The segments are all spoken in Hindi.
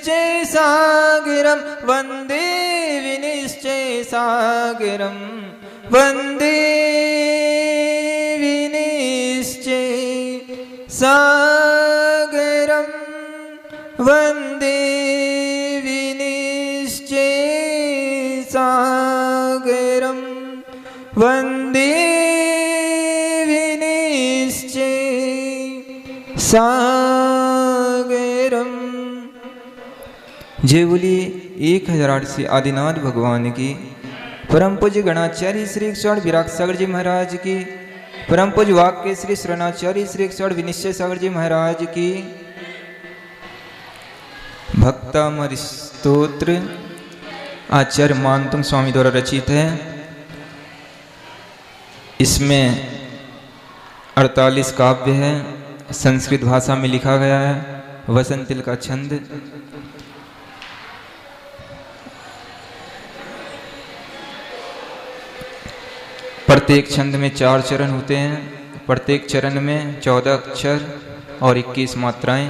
विनिश्चय सागरं वन्दे विनिश्चय सागरं वन्दे विनिश्चय सागरं वन्दे विनिश्चय सागरं वन्दे विनिश्चय सागरं। जय बोलिए 1008 से आदिनाथ भगवान की। परम पूज्य गणाचार्य श्री 108 विराग सागर जी महाराज की। परम पूज्य वाक्य श्री शरणाचार्य श्री 108 विनिश्चय सागर जी महाराज की। भक्तामृत स्तोत्र आचार्य मानतुंग स्वामी द्वारा रचित है। इसमें 48 काव्य है, संस्कृत भाषा में लिखा गया है। वसंतिल का छंद। प्रत्येक छंद में 4 चरण होते हैं। प्रत्येक चरण में 14 अक्षर और 21 मात्राएं।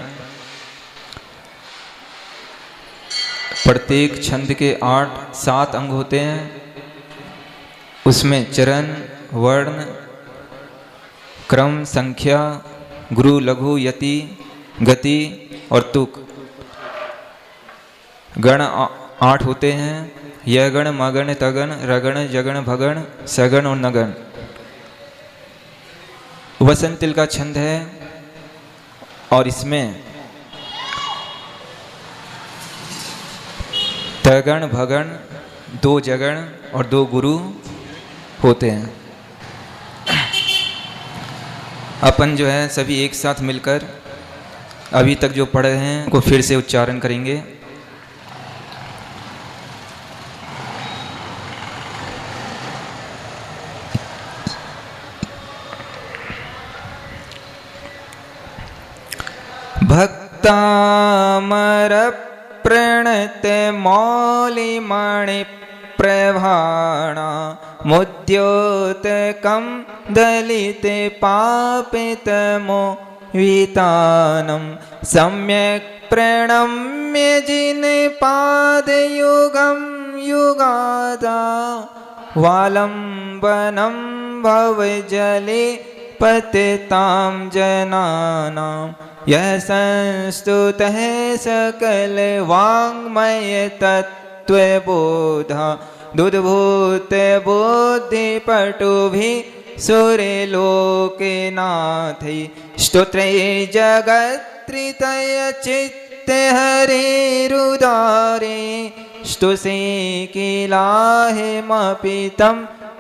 प्रत्येक छंद के 7 अंग होते हैं। उसमें चरण, वर्ण, क्रम, संख्या, गुरु, लघु, यति, गति और तुक। गण 8 होते हैं। यगण, मगण, तगण, रगण, जगण, भगण, सगण और नगण। वसंतिल का छंद है और इसमें तगण, भगण, 2 जगण और 2 गुरु होते हैं। अपन जो है सभी एक साथ मिलकर अभी तक जो पढ़े हैं उनको फिर से उच्चारण करेंगे। भक्तामर प्रणत मौलिमणि प्रभाणा मुद्योतकं दलिते पापितमो वितानं सम्यक् प्रणम्य जिनपादयुगं युगादा वालम्बनं भवजले पतितां जनानां यः संस्तुतः सकल वाङ्मय तत्त्वबोधा दुद्भूत बुद्धिपटुभिः सुरलोकनाथै स्तोत्रे जगत्त्रितय चित्ते हरेरुदारे स्तुषे किलाहिमपि तं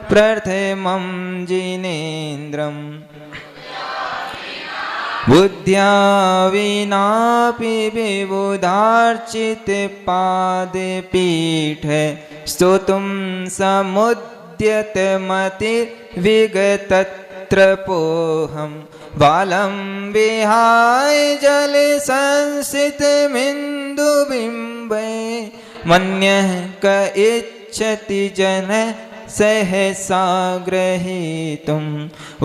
प्रथमं जिनेन्द्रम् बुद्ध्या विनापि विबुधार्चित पादपीठ स्तोतुं समुद्यत मतिर्विगतत्र पोहं बालं विहाय जल संसितमिन्दुबिम्बे मन्यः क इच्छति जनः सहसा ग्रहीतुं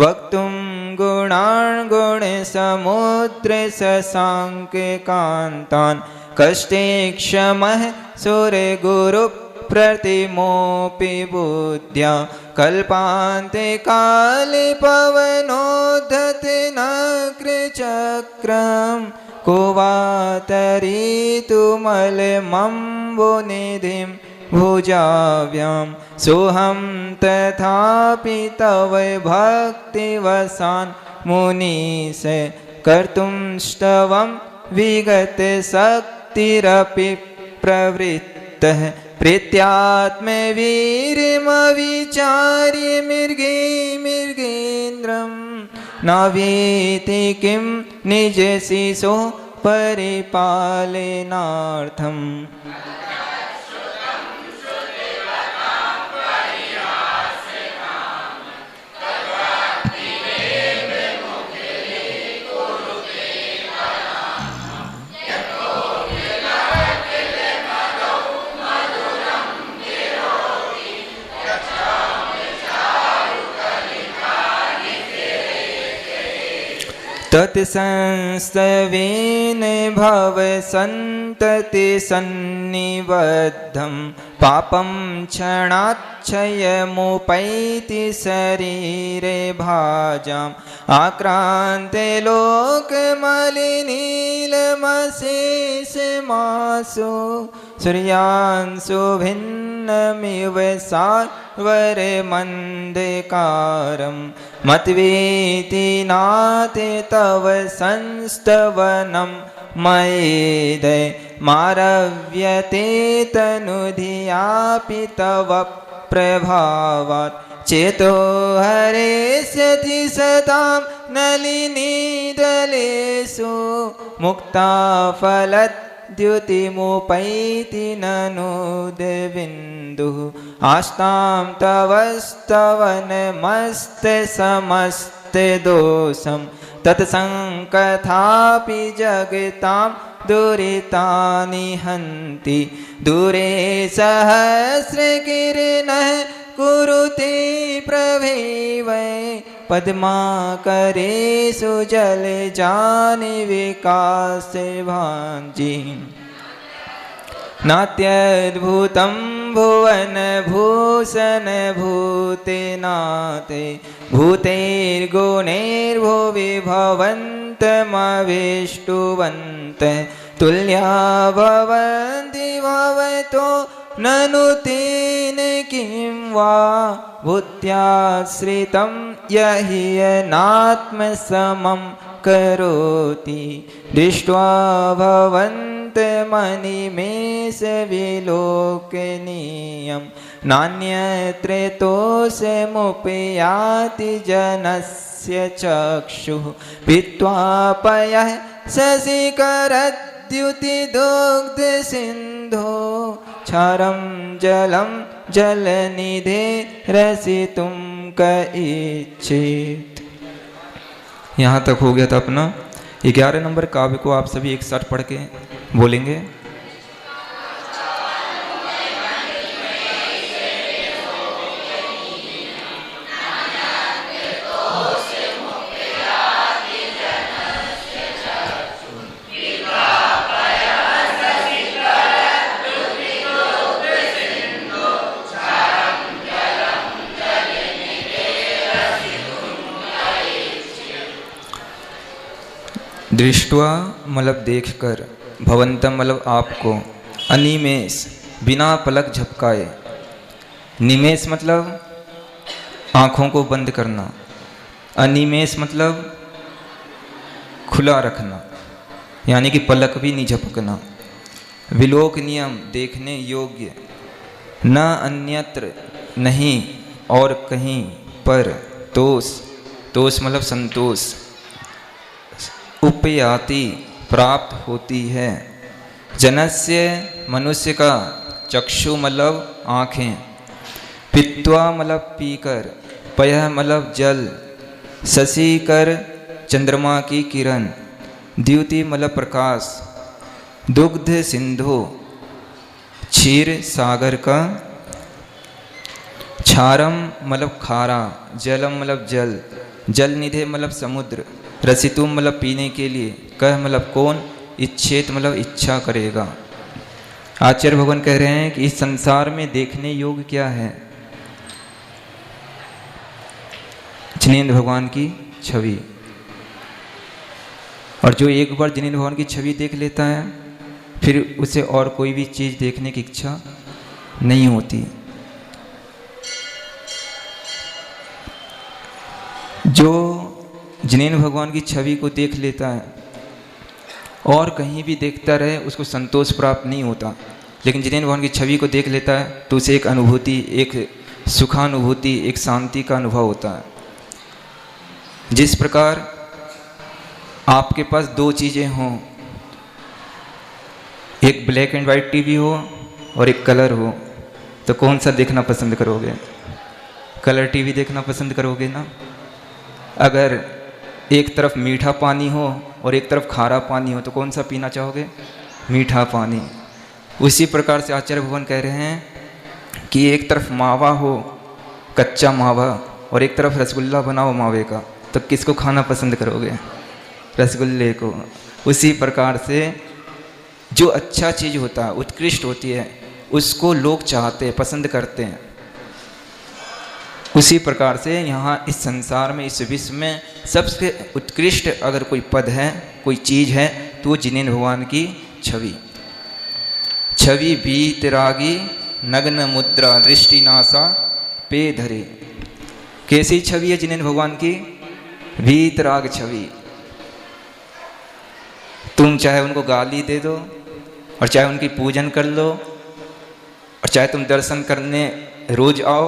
वक्तुं गुणान् गुणसमुद्र शशाङ्ककान्तान् कष्टे क्षमः सुरगुरु प्रतिमोऽपि बुद्ध्या कल्पान्ते काले पवनोद्धते नक्रचक्रं को वा तरितुमलमम्बुनिधिं भुजाभ्यां सोऽहं तथापि तव भक्तिवशान् मुनीश कर्तुं स्तवं विगतशक्तिरपि प्रवृत्तः प्रीत्यात्मवीर्यमविचार्य मृगे मृगेन्द्रं न वेति किं निजशिशो परिपालनार्थम् तत्संस्तवेन भवसन्त्यनुग्रहात् तते सन्निबद्धं पापं क्षणाच्छयमुपैति शरीरे भाजाम् आक्रान्ते लोकमलिनीलमशेषमासु सूर्यांशु भिन्नमिव सार्वरमन्धकारं मत्वेति नाते तव संस्तवनं मयेदय मारव्यते तनुधियापि तव प्रभावात् चेतो हरेष्यति सतां नलिनीदलेषु मुक्ता फलद्युतिमुपैति ननुदबिन्दुः आस्तां तवस्तवनमस्तसमस्तदोषं तत्सङ्कथापि जगतां दुरितानि हन्ति दूरे सहस्रकिरणः कुरुते प्रभेवै पद्माकरेषु जलजानि विकासे भाञ्जी नात्यद्भुतं भुवनभूषणभूतेनाथे भूतैर्गुणैर्भुवि भवन्तमवेष्टुवन्तः तुल्या भवन्ति भवतो ननु तेन किं वा भूत्याश्रितं यहि अनात्मसमं करोति दृष्ट्वा भवन्तमनिमेषविलोकनीयं नान्यत्र तोषमुपयाति जनस्य चक्षुः पीत्वा पयः शशिकरद्युतिदुग्धसिन्धो क्षारं जलं जलनिधे रसितुं क इच्छेत्। यहाँ तक हो गया था अपना 11 नंबर काव्य को आप सभी एक साथ पढ़ के बोलेंगे। दृष्टवा मतलब देखकर, भवंतम मतलब आपको, अनिमेष बिना पलक झपकाए, निमेष मतलब आँखों को बंद करना, अनिमेष मतलब खुला रखना यानी कि पलक भी नहीं झपकना, विलोक नियम देखने योग्य, न अन्यत्र नहीं और कहीं पर, तोष तोष मतलब संतोष, उपयाति प्राप्त होती है, जनस्य मनुष्य का, चक्षु मतलब आँखें, पित्वा मतलब पीकर, पयः मतलब जल, शशिकर चंद्रमा की किरण, द्युति मतलब प्रकाश, दुग्ध सिंधु क्षीर सागर का, क्षारम मतलब खारा, जलम मतलब जल, जल निधे मतलब समुद्र, रसितुम मतलब पीने के लिए, कह मतलब कौन, इच्छेत मतलब इच्छा करेगा। आचार्य भगवान कह रहे हैं कि इस संसार में देखने योग्य क्या है, जिनेंद्र भगवान की छवि, और जो एक बार जिनेंद्र भगवान की छवि देख लेता है फिर उसे और कोई भी चीज़ देखने की इच्छा नहीं होती। जो जिनेंद्र भगवान की छवि को देख लेता है और कहीं भी देखता रहे उसको संतोष प्राप्त नहीं होता, लेकिन जिनेंद्र भगवान की छवि को देख लेता है तो उसे एक अनुभूति, एक सुखानुभूति, एक शांति का अनुभव होता है। जिस प्रकार आपके पास दो चीज़ें हों, एक ब्लैक एंड वाइट टीवी हो और एक कलर हो, तो कौन सा देखना पसंद करोगे? कलर टीवी देखना पसंद करोगे ना। अगर एक तरफ मीठा पानी हो और एक तरफ खारा पानी हो तो कौन सा पीना चाहोगे? मीठा पानी। उसी प्रकार से आचार्य भगवान कह रहे हैं कि एक तरफ मावा हो, कच्चा मावा, और एक तरफ रसगुल्ला बना हो मावे का, तो किसको खाना पसंद करोगे? रसगुल्ले को। उसी प्रकार से जो अच्छा चीज़ होता है, उत्कृष्ट होती है, उसको लोग चाहते हैं, पसंद करते हैं। उसी प्रकार से यहाँ इस संसार में, इस विश्व में सबसे उत्कृष्ट अगर कोई पद है, कोई चीज़ है, तो वो जिनेंद्र भगवान की छवि। छवि वीतरागी नग्न मुद्रा दृष्टि नासा पे धरे। कैसी छवि है जिनेंद्र भगवान की? वीतराग छवि। तुम चाहे उनको गाली दे दो और चाहे उनकी पूजन कर लो और चाहे तुम दर्शन करने रोज आओ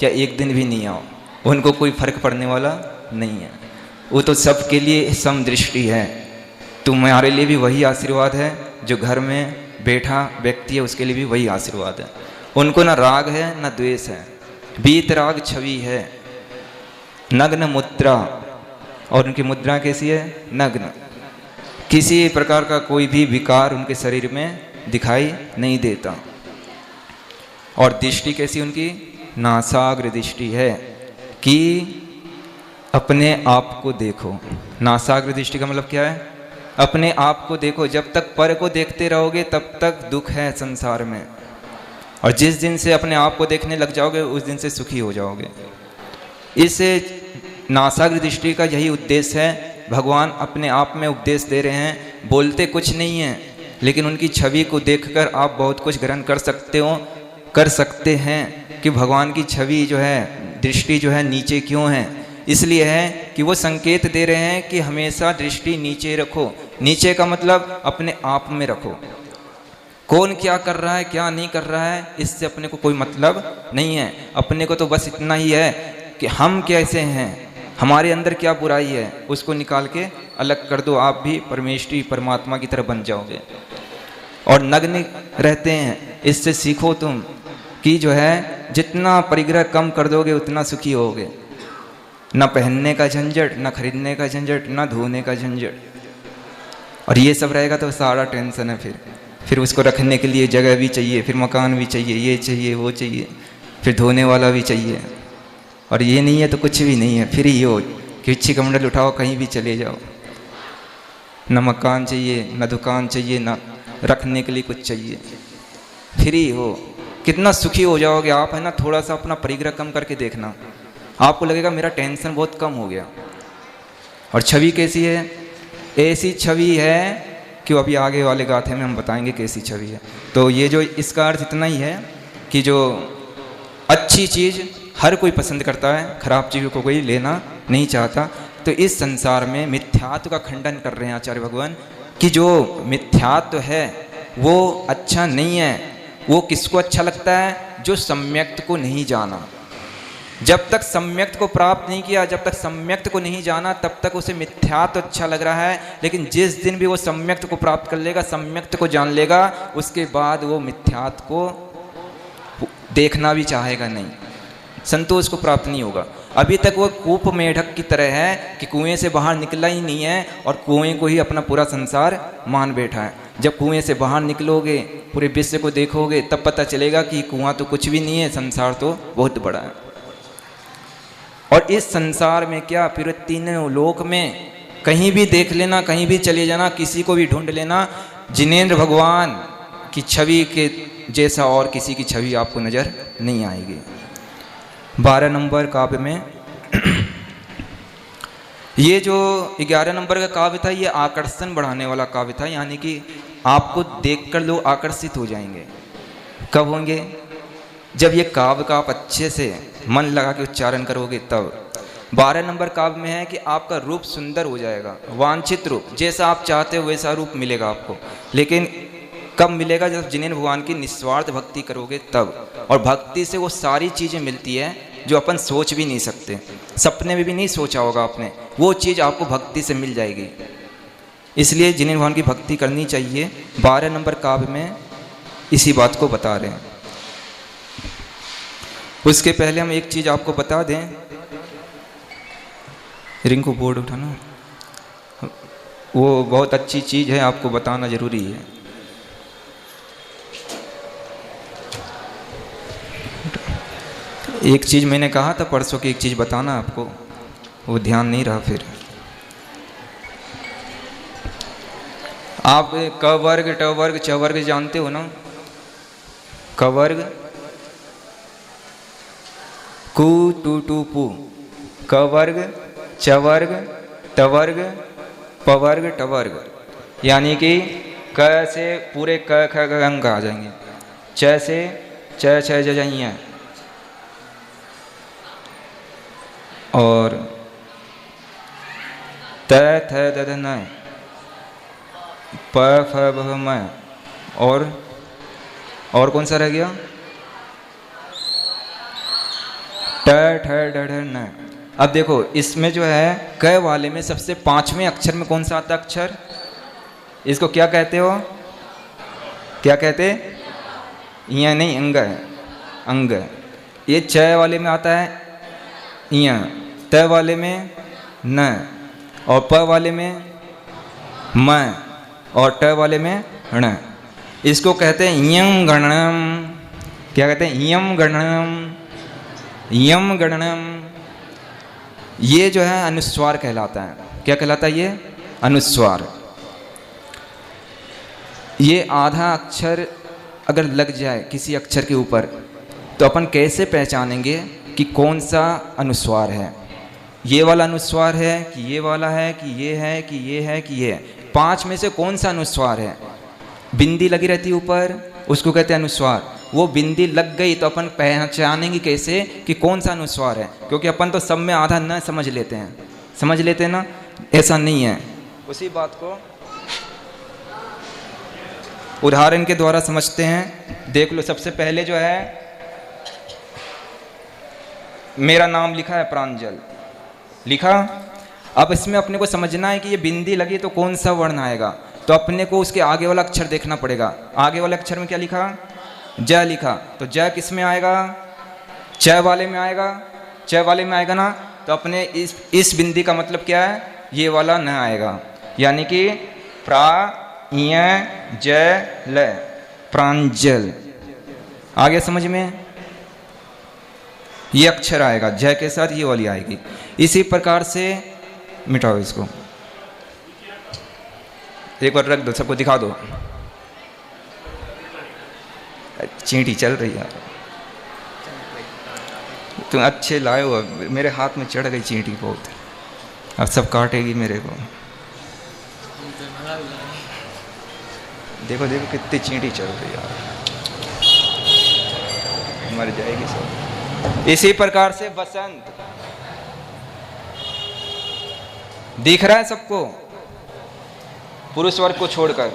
या एक दिन भी नहीं आओ, उनको कोई फर्क पड़ने वाला नहीं है। वो तो सबके लिए समदृष्टि है। तुम्हारे लिए भी वही आशीर्वाद है, जो घर में बैठा व्यक्ति है उसके लिए भी वही आशीर्वाद है। उनको ना राग है ना द्वेष है, वीतराग छवि है। नग्न मुद्रा, और उनकी मुद्रा कैसी है? नग्न। किसी प्रकार का कोई भी विकार उनके शरीर में दिखाई नहीं देता। और दृष्टि कैसी उनकी? नासाग्र दृष्टि है कि अपने आप को देखो। नासाग्र दृष्टि का मतलब क्या है? अपने आप को देखो। जब तक पर को देखते रहोगे तब तक दुख है संसार में, और जिस दिन से अपने आप को देखने लग जाओगे उस दिन से सुखी हो जाओगे। इस नासाग्र दृष्टि का यही उद्देश्य है। भगवान अपने आप में उपदेश दे रहे हैं, बोलते कुछ नहीं हैं, लेकिन उनकी छवि को देखकर आप बहुत कुछ ग्रहण कर सकते हैं कि भगवान की छवि जो है, दृष्टि जो है नीचे क्यों है। इसलिए है कि वो संकेत दे रहे हैं कि हमेशा दृष्टि नीचे रखो। नीचे का मतलब अपने आप में रखो। कौन क्या कर रहा है, क्या नहीं कर रहा है, इससे अपने को कोई मतलब नहीं है। अपने को तो बस इतना ही है कि हम कैसे हैं, हमारे अंदर क्या बुराई है, उसको निकाल के अलग कर दो। आप भी परमेश्वरी परमात्मा की तरह बन जाओगे। और नग्न रहते हैं, इससे सीखो तुम कि जो है जितना परिग्रह कम कर दोगे उतना सुखी होगे। ना पहनने का झंझट, ना खरीदने का झंझट, ना धोने का झंझट। और ये सब रहेगा तो सारा टेंशन है। फिर उसको रखने के लिए जगह भी चाहिए, फिर मकान भी चाहिए, ये चाहिए वो चाहिए, फिर धोने वाला भी चाहिए। और ये नहीं है तो कुछ भी नहीं है। फिर ये हो कि इच्छी कमंडल उठाओ कहीं भी चले जाओ, न मकान चाहिए, न दुकान चाहिए, न रखने के लिए कुछ चाहिए। फ्री हो, कितना सुखी हो जाओगे आप, है ना। थोड़ा सा अपना परिग्रह कम करके देखना, आपको लगेगा मेरा टेंशन बहुत कम हो गया। और छवि कैसी है? ऐसी छवि है कि अभी आगे वाले गाथे में हम बताएंगे कैसी छवि है। तो ये जो इसका अर्थ इतना ही है कि जो अच्छी चीज़ हर कोई पसंद करता है, खराब चीज़ों को कोई लेना नहीं चाहता। तो इस संसार में मिथ्यात्व का खंडन कर रहे हैं आचार्य भगवान कि जो मिथ्यात्व है वो अच्छा नहीं है। वो किसको अच्छा लगता है? जो सम्यक्त को नहीं जाना। जब तक सम्यक्त को प्राप्त नहीं किया, जब तक सम्यक्त को नहीं जाना, तब तक उसे मिथ्यात्व अच्छा लग रहा है। लेकिन जिस दिन भी वो सम्यक्त को प्राप्त कर लेगा, सम्यक्त को जान लेगा, उसके बाद वो मिथ्यात्व को देखना भी चाहेगा नहीं, संतोष को प्राप्त नहीं होगा। अभी तक वो कूप मेढक की तरह है कि कुएं से बाहर निकला ही नहीं है और कुएं को ही अपना पूरा संसार मान बैठा है। जब कुएं से बाहर निकलोगे, पूरे विश्व को देखोगे, तब पता चलेगा कि कुआं तो कुछ भी नहीं है, संसार तो बहुत बड़ा है। और इस संसार में क्या, फिर तीनों लोक में कहीं भी देख लेना, कहीं भी चले जाना, किसी को भी ढूंढ लेना, जिनेंद्र भगवान की छवि के जैसा और किसी की छवि आपको नजर नहीं आएगी। 12 नंबर काव्य में ये जो 11 नंबर का काव्य था, ये आकर्षण बढ़ाने वाला काव्य था। यानी कि आपको देखकर लोग आकर्षित हो जाएंगे। कब होंगे? जब ये काव्य का आप अच्छे से मन लगा के उच्चारण करोगे तब। 12 नंबर काव्य में है कि आपका रूप सुंदर हो जाएगा, वांछित रूप, जैसा आप चाहते हो वैसा रूप मिलेगा आपको। लेकिन कब मिलेगा? जब जिनेंद्र भगवान की निस्वार्थ भक्ति करोगे तब। और भक्ति से वो सारी चीज़ें मिलती है जो अपन सोच भी नहीं सकते, सपने में भी नहीं सोचा होगा आपने, वो चीज़ आपको भक्ति से मिल जाएगी। इसलिए जिनेंद्र भगवान की भक्ति करनी चाहिए। 12 नंबर काव्य में इसी बात को बता रहे हैं। उसके पहले हम एक चीज़ आपको बता दें, रिंकू बोर्ड उठाना, वो बहुत अच्छी चीज़ है, आपको बताना जरूरी है। एक चीज़ मैंने कहा था परसों की, एक चीज़ बताना आपको, वो ध्यान नहीं रहा। फिर आप क वर्ग, ट वर्ग, च वर्ग जानते हो ना? क वर्ग कु टू टू पू, क वर्ग, च वर्ग, त वर्ग, प वर्ग, ट वर्ग, यानी कि क से पूरे क ख ग अंक आ जाएंगे, च से च छ ज ञ, और त थ द ध न, प फ ब म, और कौन सा रह गया? ट ठ ड ढ न। अब देखो इसमें जो है क वाले में सबसे 5वें अक्षर में कौन सा आता है अक्षर? इसको क्या कहते हो? क्या कहते? इया नहीं, अंग है, अंग। ये च वाले में आता है इया, त वाले में न, और प वाले में म, और ट वाले में ण। इसको कहते हैं यम गणनम। क्या कहते हैं? यम गणनम, यम गणनम। ये जो है अनुस्वार कहलाता है। क्या कहलाता है ये? अनुस्वार। ये आधा अक्षर अगर लग जाए किसी अक्षर के ऊपर तो अपन कैसे पहचानेंगे कि कौन सा अनुस्वार है? ये वाला अनुस्वार है कि ये वाला है कि ये है कि ये है कि ये है? 5 में से कौन सा अनुस्वार है? बिंदी लगी रहती है ऊपर, उसको कहते हैं अनुस्वार। वो बिंदी लग गई तो अपन पहचानेंगे कैसे कि कौन सा अनुस्वार है? क्योंकि अपन तो सब में आधा न समझ लेते हैं ना। ऐसा नहीं है। उसी बात को उदाहरण के द्वारा समझते हैं। देख लो, सबसे पहले जो है मेरा नाम लिखा है प्रांजल, लिखा। अब इसमें अपने को समझना है कि ये बिंदी लगी तो कौन सा वर्ण आएगा, तो अपने को उसके आगे वाला अक्षर देखना पड़ेगा। आगे वाले अक्षर में क्या लिखा? ज लिखा। तो ज किस में आएगा? च वाले में आएगा। च वाले में आएगा ना, तो अपने इस बिंदी का मतलब क्या है? ये वाला न आएगा, यानी कि प्रा य ज ल, प्रांजल। आ गया समझ में? ये अक्षर आएगा ज के साथ, ये वाली आएगी। इसी प्रकार से मिटाओ इसको, एक बार रख दो, सबको दिखा दो। चींटी चल रही है, तुम अच्छे लाए हो। मेरे हाथ में चढ़ गई चींटी बहुत, अब सब काटेगी मेरे को। देखो देखो कितनी चींटी चल रही है यार, मर जाएगी सब। इसी प्रकार से बसंत दिख रहा है सबको, पुरुष वर्ग को छोड़कर।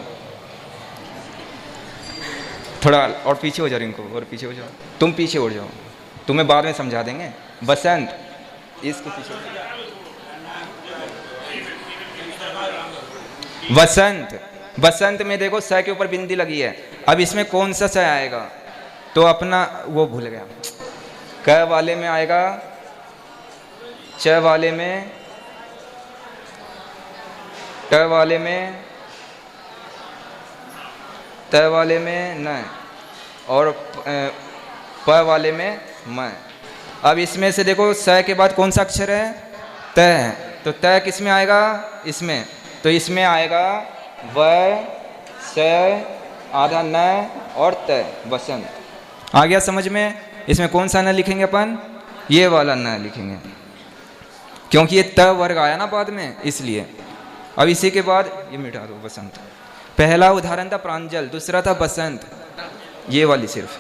थोड़ा और पीछे हो जाओ, इनको और पीछे हो जाओ, तुम पीछे हो जाओ, तुम्हें बाद में समझा देंगे। बसंत, इसको पीछे। वसंत, बसंत में देखो स के ऊपर बिंदी लगी है। अब इसमें कौन सा स आएगा? तो अपना वो भूल गया। क वाले में आएगा, च वाले में, ट वाले में, त वाले में न, और प वाले में म। अब इसमें से देखो स के बाद कौन सा अक्षर है? त है। तो त किस में आएगा? इसमें। तो इसमें आएगा व, स, आधा न और त, बसंत। आ गया समझ में? इसमें कौन सा न लिखेंगे अपन? ये वाला न लिखेंगे, क्योंकि ये त वर्ग आया ना बाद में, इसलिए। अब इसी के बाद ये मिटा दो, बसंत। पहला उदाहरण था प्रांजल, दूसरा था बसंत, ये वाली सिर्फ।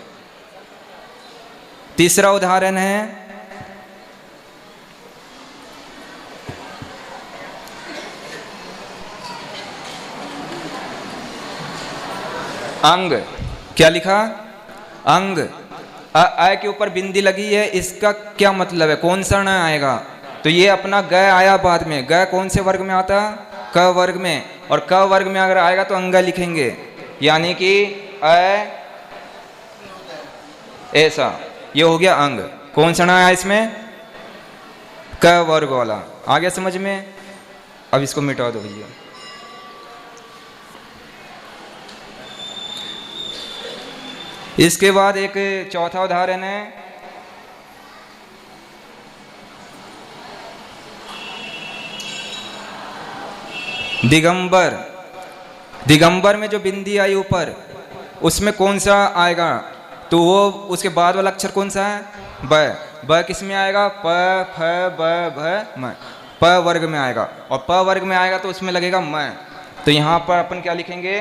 तीसरा उदाहरण है अंग। क्या लिखा? अंग। अ के ऊपर बिंदी लगी है, इसका क्या मतलब है? कौन सा न आएगा? तो ये अपना ग आया बाद में। ग कौन से वर्ग में आता? क वर्ग में। और क वर्ग में अगर आएगा तो अंग लिखेंगे, यानी कि अ, ऐसा। ये हो गया अंग। कौन सा न आया इसमें? क वर्ग वाला। आ गया समझ में? अब इसको मिटा दो भैया। इसके बाद एक चौथा उदाहरण है दिगंबर। दिगंबर में जो बिंदी आई ऊपर, उसमें कौन सा आएगा? तो वो उसके बाद वाला अक्षर कौन सा है? ब। ब किस में आएगा? प फ ब भ म। प वर्ग में आएगा, और प वर्ग में आएगा तो उसमें लगेगा म। तो यहाँ पर अपन क्या लिखेंगे?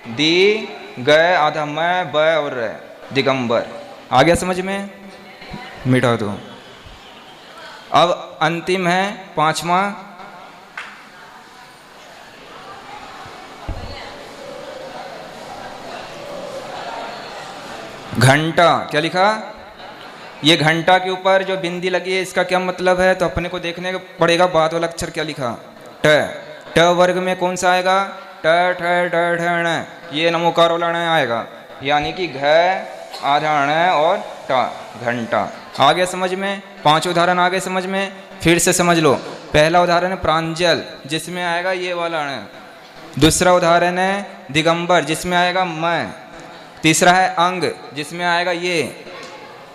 दी ग आधा म ब और र, दिगंबर। आ गया समझ में? मिटा दो। अब अंतिम है पांचवा, घंटा। क्या लिखा? ये घंटा के ऊपर जो बिंदी लगी है इसका क्या मतलब है? तो अपने को देखने पड़ेगा बाद वाला अक्षर क्या लिखा? ट। ट वर्ग में कौन सा आएगा? ट ठ ड ढ ण, ये नमोकार वाला ण आएगा, यानी कि घ आधा ण और ट, घंटा। आ गया समझ में? 5 उदाहरण आ गए समझ में? फिर से समझ लो। पहला उदाहरण है प्रांजल, जिसमें आएगा ये वाला ण। दूसरा उदाहरण है दिगंबर, जिसमें आएगा म। तीसरा है अंग, जिसमें आएगा ये।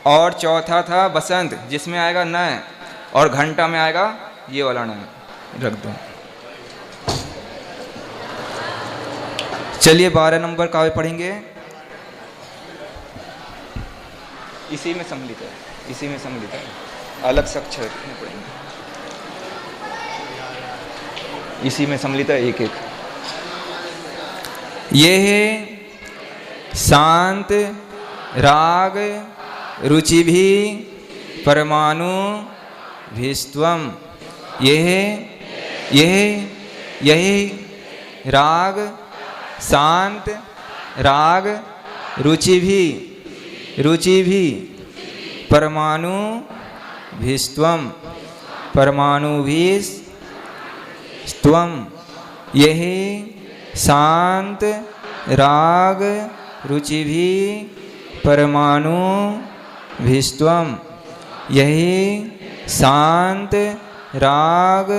और चौथा था बसंत, जिसमें आएगा न। और घंटा में आएगा ये वाला न। रख दो। चलिए 12 नंबर काव्य पढ़ेंगे। इसी में सम्मिलित है, इसी में सम्मिलित है, अलग से अक्षर नहीं पढ़ेंगे, इसी में सम्मिलित है एक एक। ये है शांत राग रुचि भी परमाणु भिस्त्वम। यह राग शांत राग रुचि भी परमाणु भिस्त्वम, परमाणु भिस्त्वम। यह शांत राग रुचि भी परमाणु भिस्त्वम। यही शांत राग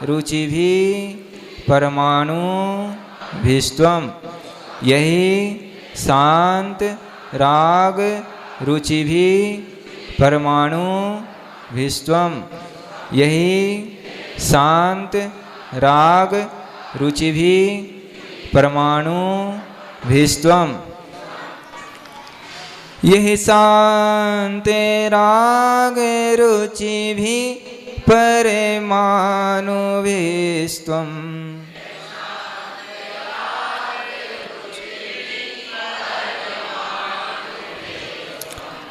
रुचि भी परमाणु भिस्त्वम। यही शांत राग रुचि भी परमाणु भिस्त्वम। यही शांत राग रुचि भी परमाणु भिस्त्वम। यह शांत राग रुचि भी परमाणु भिस्त्वम।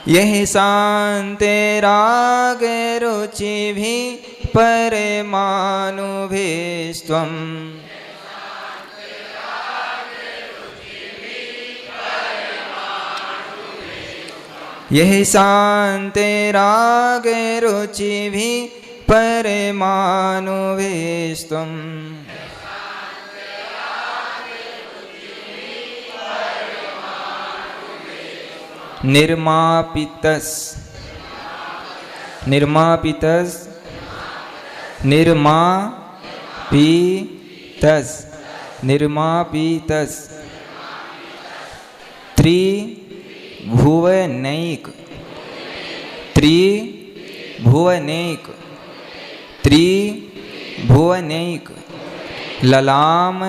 यह शांत राग रुचि भी परमाणु भिस्त्वम। यह शांत राग रुचि भी परमाणु भिस्त्वम। निर्मापितस, निर्मापितस, निर्मापितस, निर्मापितस। त्रिभुवनैक, त्रिभुवनैक, त्रिभुवनैक। ललाम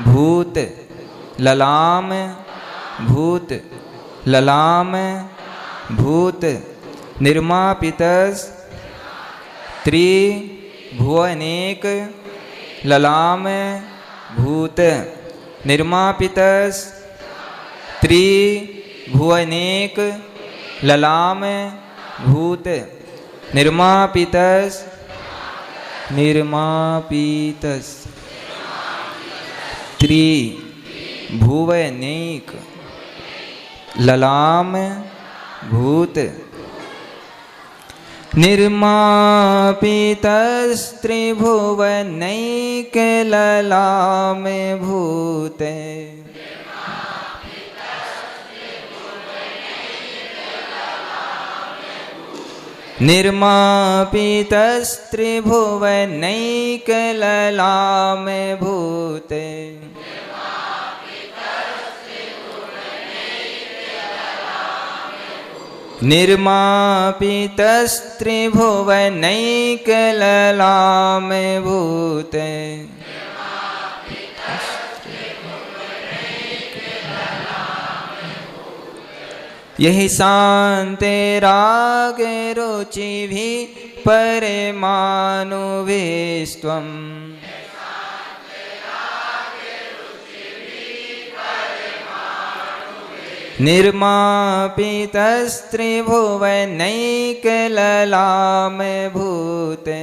भूत, ललाम भूत, ललाम भूत। निर्मापितस त्रिभुवनैक ललाम भूत। निर्मापितस त्रिभुवनैक ललाम भूत। निर्मापितस, निर्मापितस त्रिभुवनैक ललाम भूत। निर्मापितस्त्रिभुवनैक ललाम भूत। निर्मापितस्त्रिभुवनैक ललाम भूत। निर्मापितस्त्रिभुवनैक ललाम भूत। यही शांति राग रुचि भी परमाणुभिस्त्वम् निर्मापितस्त्रिभुवनैकललामभूते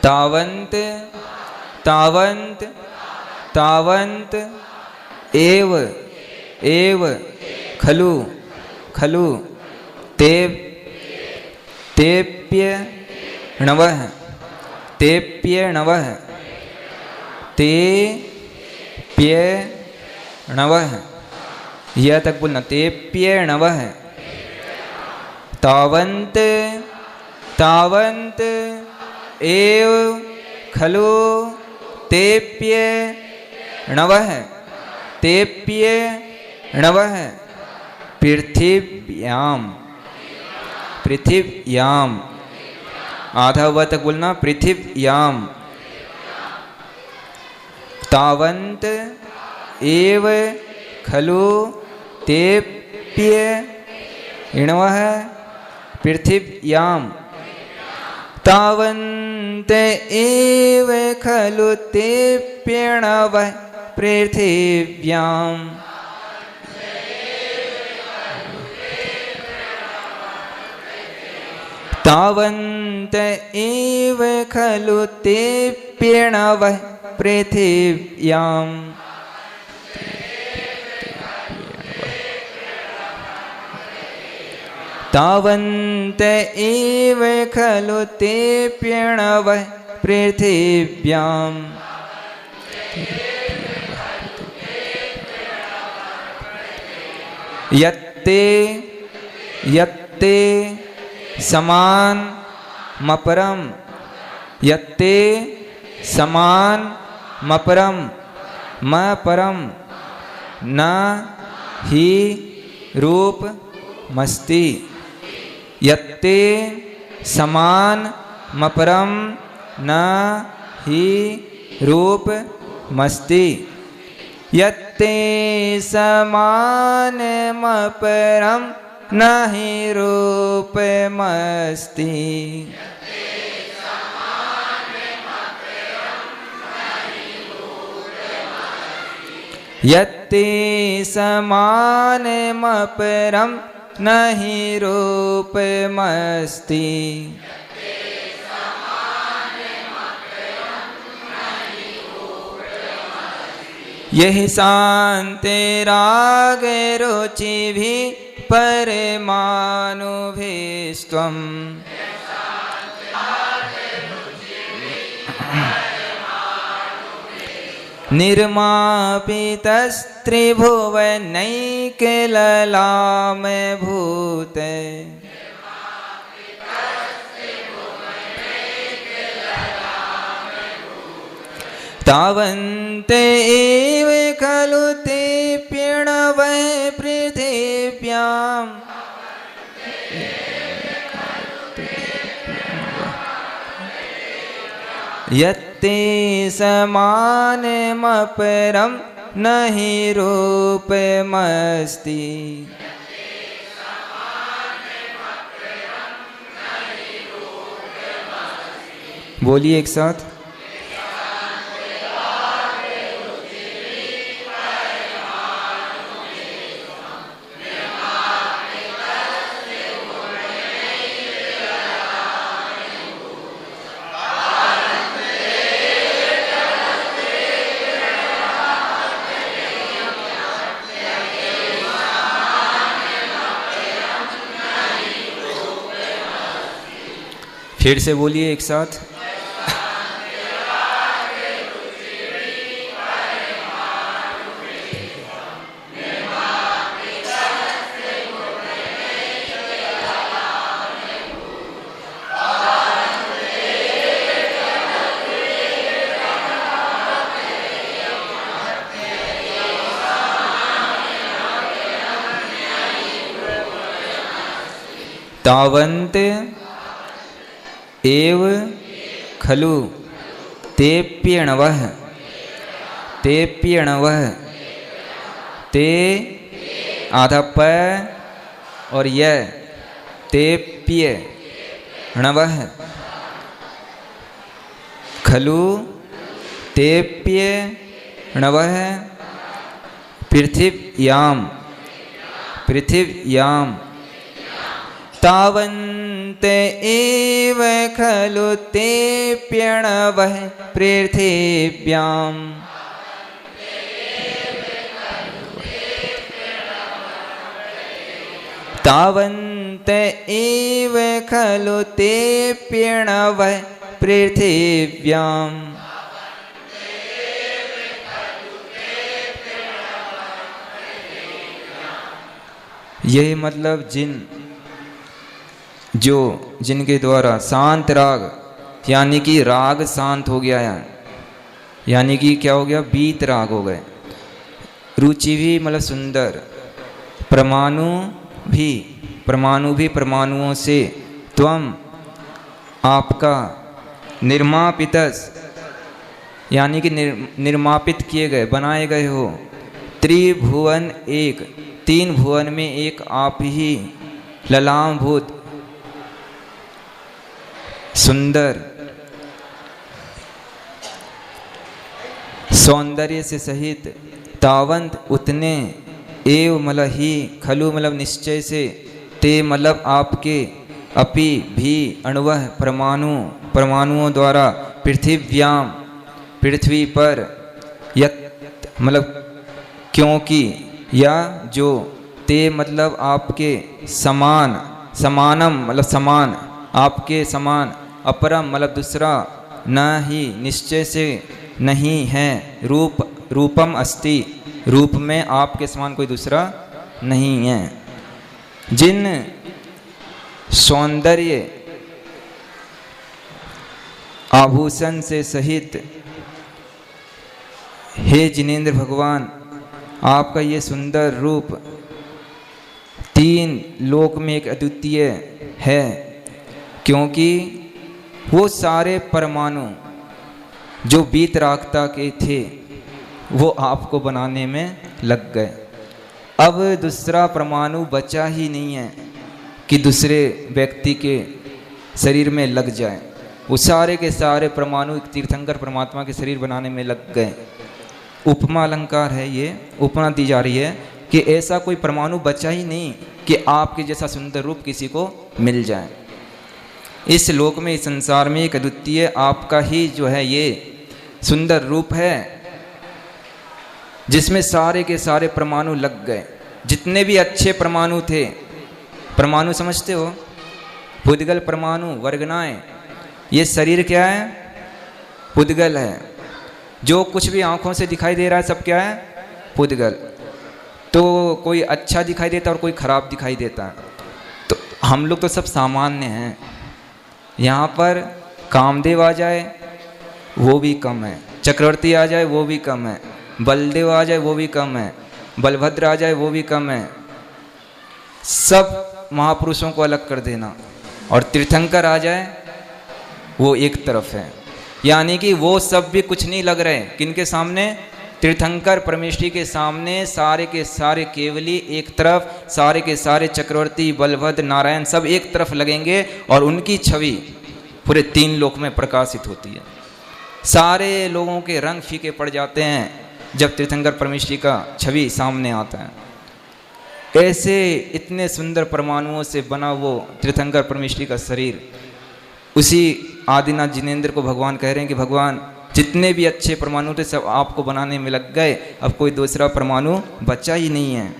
तावन्त तावन्त तावन्त एव एव खलु खलु तेप्यणवः तेप्यणवः तेप्यणवः यह तक बोलना तेप्यणवः तावन्त तावन्त एव खलु तेप्यणवः तेप्यणवः पृथिव्यां पृथिव्यां आधा हुआ तक बोलना पृथिव्यां तावन्त एव खलु तेप्यणवः पृथिव्यां तावन्त एव खलु तेप्यणवः पृथिव्यां तावन्त एव खलु तेप्यणवः पृथिव्यां तावन्त एव खलु तेप्यणवः पृथिव्यां यत्ते यत्ते समानमपरं यत्ते समानमपरं मपरं न हि रूपमस्ति यत्ते समानमपरं न हि रूपमस्ति यत्ते समानमपरं न हि रूपमस्ति यत्ते समानमपरं न हि रूपमस्ति यही शांति राग रुचि भी परमाणुभिस्त्वम् निर्मापितस्त्रिभुवनैकललामभूते तावन्त एव खलु तेप्यणवः पृथिव्यां यत्ते समानमपरं न हि रूपमस्ति बोलिए एक साथ फिर से बोलिए एक साथ तावन्त एव खलु तेप्यणवः तेप्यणवः, ते आधा प और य, तेप्य णवः, खलु तेप्य णवः पृथिव्याम, पृथिव्याम, तावन्त एव खलु तेप्यणवः पृथिव्याम, तावन्त एव खलु तेप्यणवः पृथिव्याम। यही मतलब जिनके द्वारा शांत राग, यानी कि राग शांत हो गया है, यानी कि क्या हो गया, बीत राग हो गए, रुचि भी मतलब सुंदर, परमाणु भी परमाणुओं से, त्वम आपका, निर्मापितस यानी कि निर्मापित किए गए, बनाए गए हो, त्रिभुवन एक, तीन भुवन में एक आप ही, ललामभूत सुंदर, सौंदर्य से सहित, तावंत उतने, एव मतलब ही, खलु मतलब निश्चय से, ते मतलब आपके, अपि भी, अणुवः परमाणुओं द्वारा, पृथिव्याम पृथ्वी पर, यत मतलब क्योंकि, या जो, ते मतलब आपके, समान, समानम मतलब समान, आपके समान, अपरम मतलब दूसरा, न ही निश्चय से नहीं है, रूपम अस्ति रूप में आपके समान कोई दूसरा नहीं है। जिन सौंदर्य आभूषण से सहित, हे जिनेंद्र भगवान, आपका ये सुंदर रूप तीन लोक में एक अद्वितीय है, क्योंकि वो सारे परमाणु जो वीतरागता के थे वो आपको बनाने में लग गए। अब दूसरा परमाणु बचा ही नहीं है कि दूसरे व्यक्ति के शरीर में लग जाए। वो सारे के सारे परमाणु तीर्थंकर परमात्मा के शरीर बनाने में लग गए। उपमा अलंकार है, ये उपमा दी जा रही है कि ऐसा कोई परमाणु बचा ही नहीं कि आपके जैसा सुंदर रूप किसी को मिल जाए। इस लोक में, इस संसार में एक अद्वितीय आपका ही जो है ये सुंदर रूप है, जिसमें सारे के सारे परमाणु लग गए। जितने भी अच्छे परमाणु थे, परमाणु समझते हो, पुद्गल परमाणु, वर्गनाएं, ये शरीर क्या है? पुद्गल है। जो कुछ भी आंखों से दिखाई दे रहा है सब क्या है? पुद्गल। तो कोई अच्छा दिखाई देता है और कोई खराब दिखाई देता है। तो हम लोग तो सब सामान्य हैं। यहाँ पर कामदेव आ जाए वो भी कम है, चक्रवर्ती आ जाए वो भी कम है, बलदेव आ जाए वो भी कम है, बलभद्र आ जाए वो भी कम है। सब महापुरुषों को अलग कर देना और तीर्थंकर आ जाए वो एक तरफ है। यानी कि वो सब भी कुछ नहीं लग रहे। किनके सामने? तीर्थंकर परमेश्वरी के सामने सारे के सारे केवली एक तरफ, सारे के सारे चक्रवर्ती, बलभद्र, नारायण सब एक तरफ लगेंगे और उनकी छवि पूरे तीन लोक में प्रकाशित होती है। सारे लोगों के रंग फीके पड़ जाते हैं जब तीर्थंकर परमेश्वरी का छवि सामने आता है। ऐसे इतने सुंदर परमाणुओं से बना वो तीर्थंकर परमेश्वरी का शरीर, उसी आदिनाथ जिनेंद्र को भगवान कह रहे हैं कि भगवान जितने भी अच्छे परमाणु थे सब आपको बनाने में लग गए, अब कोई दूसरा परमाणु बचा ही नहीं है।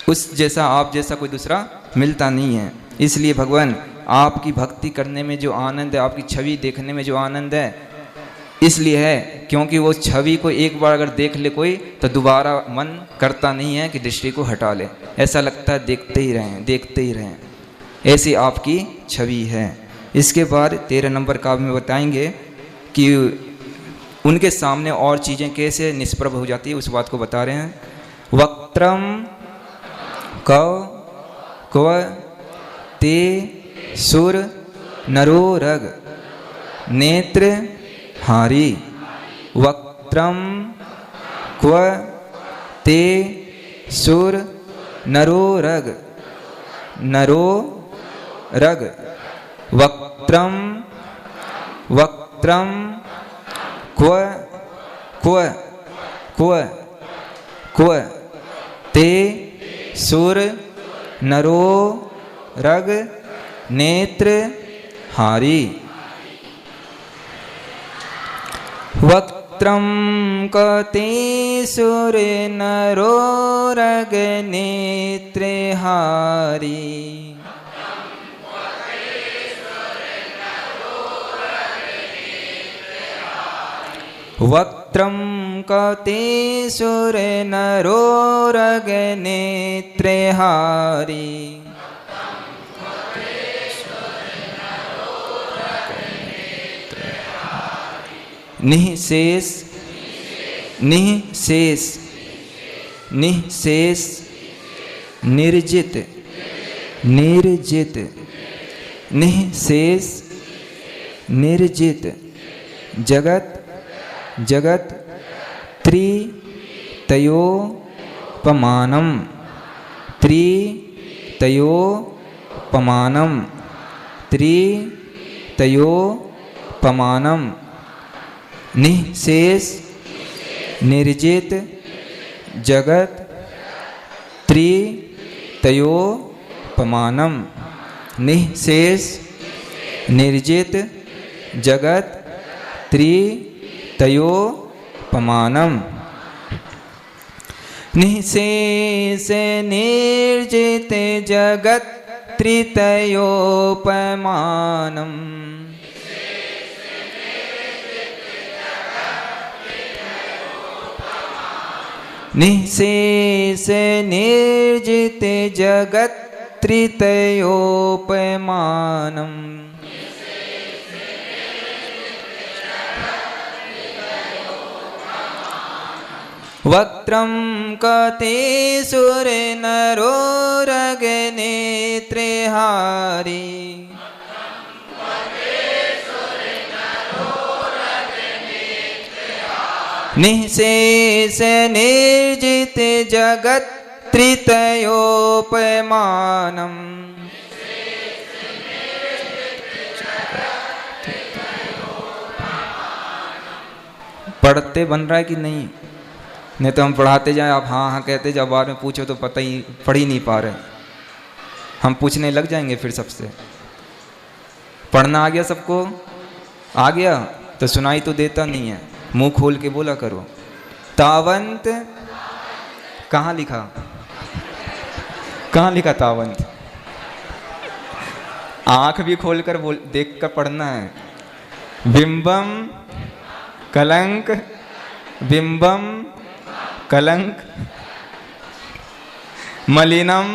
उस जैसा, आप जैसा कोई दूसरा मिलता नहीं है। इसलिए भगवान आपकी भक्ति करने में जो आनंद है, आपकी छवि देखने में जो आनंद है, इसलिए है क्योंकि वो छवि को एक बार अगर देख ले कोई तो दोबारा मन करता नहीं है कि दृष्टि को हटा ले। ऐसा लगता है देखते ही रहें, देखते ही रहें। ऐसी आपकी छवि है। इसके बाद 13 नंबर काव्य में बताएंगे कि उनके सामने और चीज़ें कैसे निष्प्रभ हो जाती है, उस बात को बता रहे हैं। वक्त्रम कव क्व ते सुर नरो रग नेत्र हारी। वक्त्रम क्व ते सुर नरो रग नरो रग वक्त्रम वक्त्रम क्व क्व क्व क्व ते सुर नरो रग नेत्र हारी वक्त्रम कते सुर नरो रग नेत्र हारी वक्त्रम कते सुर नरो रग नेत्र हारी निःशेष निःशेष निःशेष निर्जित निर्जित निःशेष निर्जित जगत जगत त्रितयोपमानम त्रितयोपमानम त्रितयोपमानम निःशेष निर्जित जगत त्रितयोपमानम निःशेष निर्जित जगत त्रितयोपमानम निःशेष निर्जित जगत त्रितयोपमानम निःशेष निर्जित जगत त्रितयोपमानम वक्त्रम कते सुर नरो रग नेत्र हारी निःशेष निर्जित जगत त्रितयोपमानम पढ़ते बन रहा है कि नहीं? नहीं तो हम पढ़ाते जाए, आप हाँ हाँ कहते जाओ, बाद में पूछो तो पता ही पढ़ ही नहीं पा रहे। हम पूछने लग जाएंगे फिर सबसे। पढ़ना आ गया सबको? आ गया तो सुनाई तो देता नहीं है, मुंह खोल के बोला करो। तावंत कहाँ लिखा? कहाँ लिखा तावंत? आंख भी खोलकर देख कर पढ़ना है। बिंबम कलंक बिंबम कलंक मलिनम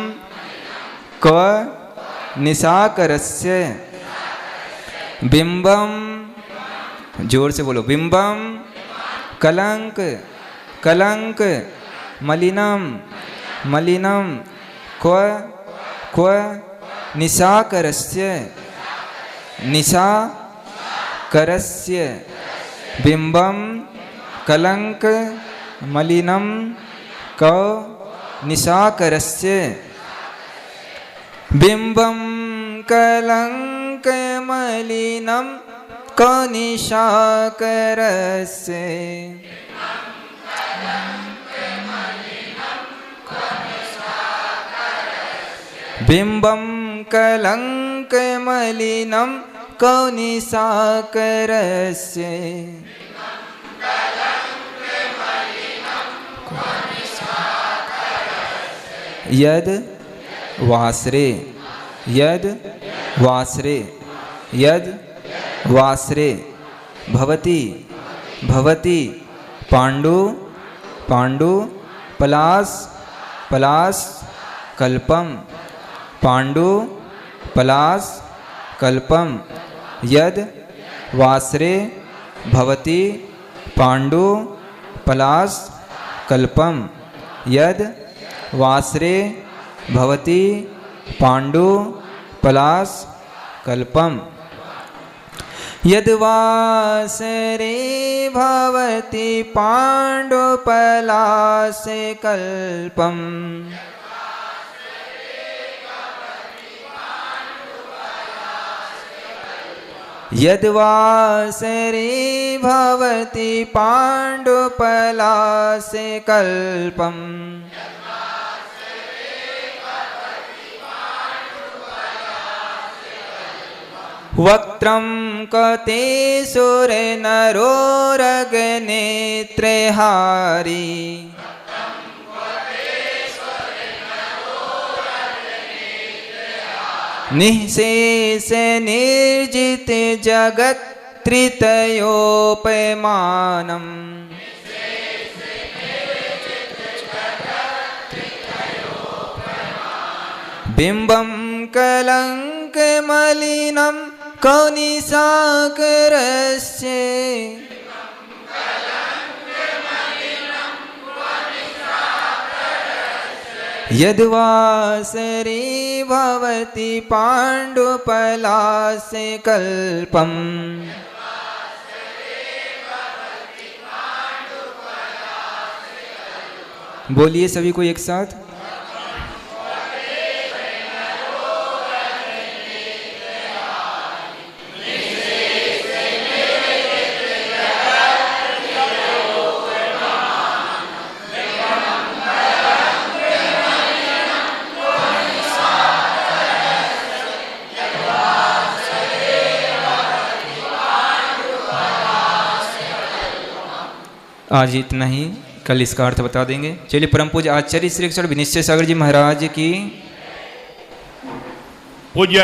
क्व निशाकरस्य बिंबम, जोर से बोलो, बिंबम कलंक कलंक मलिनम मलिनम क्व क्व निशाकरस्य निशाकरस्य बिंबम कलंक मलिनम क्व निशाकरस्य बिंबम कलंक मलिनम क्व निशाकरस्य बिंबम कलंक मलिनम क्व निशाकरस्य यद वासरे यद वासरे यद वासरे भवति भवति पांडु पांडु पलास पलास कल्पम पांडु पलास कल्पम यद वासरे भवति पांडु पलास कल्पम यद वासरे भवति पांडु पलास कल्पम यद्वासरे भवति पाण्डुपलासे कल्पम् यद्वासरे भवति पाण्डुपलासे कल्पम् वक्त्रं कते सुरनरोरगनेत्रे हारी निःशेष निर्जित जगत् त्रितयोपमानम् बिम्बं कलङ्कमलिनं कौनिसाकरस्य यद्वासरे भवति पाण्डुपलासे कल्पम् बोलिए सभी को एक साथ। आज इतना ही, कल इसका अर्थ बता देंगे। चलिए परम पूज्य आचार्य श्री विनिश्चय सागर जी महाराज की। पूज्य